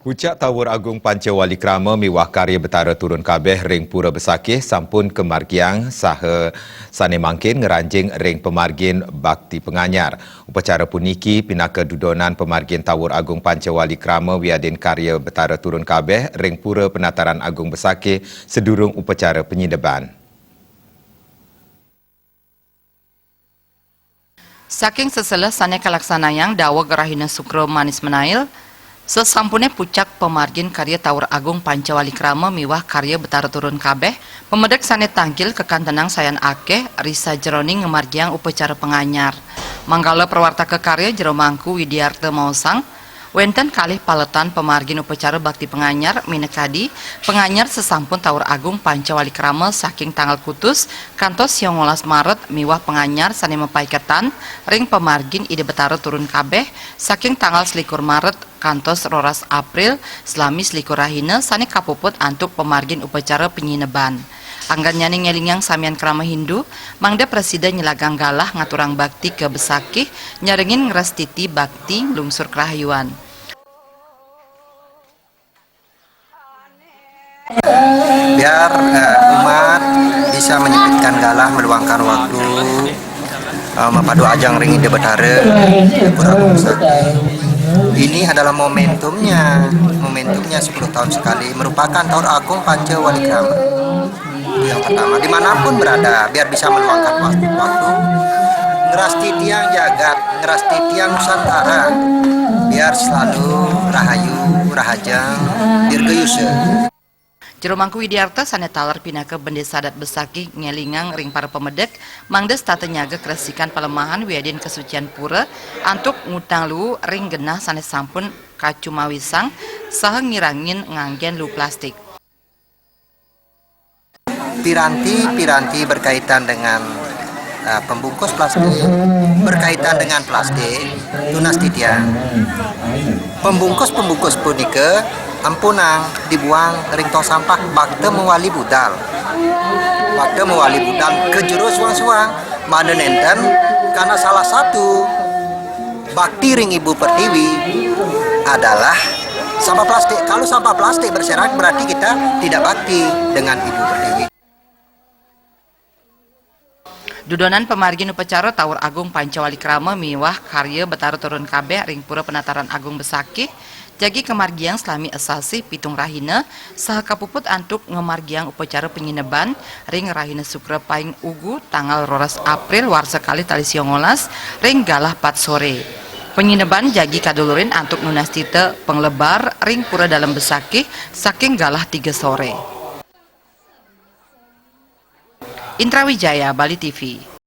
Pucak Tawur Agung Panca Wali Krama miwah karya betara turun kabeh ring Pura Besakih sampun kemargiang saha sane mangkin ngeranjing ring pemargin Bakti Penganyar. Upacara puniki pinaka dudonan pemargin Tawur Agung Panca Wali Krama wiadin karya betara turun kabeh ring Pura Penataran Agung Besakih sedurung upacara penyideban. Saking seselah sane kalaksanayang dawa gerahina sukro manis menail, sesampune pucak pemargin karya Tawur Agung Panca Wali Krama miwah karya betara turun kabeh, pemedek sane tangkil kekantenang sayan akeh risa jeroning ngemargiang upacara penganyar. Manggala perwarta ke karya jero mangku Widiarta Mausang, wenten kalih paletan pemargin upacara bakti penganyar minekadi penganyar sesampun Tawur Agung Panca Wali Krama saking tanggal kutus kantos 19 Maret miwah penganyar sane mepaiketan ring pemargin ide betara turun kabeh saking tanggal 21 Maret kantos 12 April selami selikur rahina sane kapuput antuk pemargin upacara penyineban. Anggan nyaning ngelingang samian krama Hindu, mangda presiden nyelagang galah ngaturang bakti ke Besakih, nyarengin ngerestiti bakti lungsur kerahayuan. Biar umat bisa menyempitkan galah meluangkan waktu mempadu ajang ring ide betara Agung Besakih. Ini adalah momentumnya 10 tahun sekali merupakan Tawur Agung Panca Wali Krama. Yang pertama, dimanapun berada, biar bisa meluangkan waktu ngerasti tiang jagat, ngerasti tiang Nusantara, biar selalu rahayu, rahajang, dirgayuse. Jero mangku Widiarta sane talar pinaka Bende Sadat Besakih ngelingang ring para pemedek mangdes tata nyaga kresikan palemahan wiadin kesucian pura antuk ngutang lu ring genah sane sampun kacumawisang saha ngirangin nganggen lu plastik. Piranti berkaitan dengan pembungkus plastik, berkaitan dengan plastik, tunas titian. Pembungkus punika ampunang dibuang ring tong sampah bakte mewali budal. Bakte mewali budal ke jero suang-suang mana nenten karena salah satu bakti ring Ibu Pertiwi adalah sampah plastik. Kalau sampah plastik berserakan berarti kita tidak bakti dengan Ibu Pertiwi. Dudonan pemargin upacara Tawur Agung Panca Wali Krama miwah karya betara turun kabeh ring Pura Penataran Agung Besakih jagi kemargiang selami esasi pitung rahina saha kapuput antuk ngemargiang upacara penyineban ring rahina sukra paing ugu tanggal 12 April war sekali tali 19 ring galah 4 sore. Penyineban jagi kadulurin antuk nunastite penglebar ring Pura Dalam Besakih saking galah 3 sore. Intra Wijaya, Bali TV.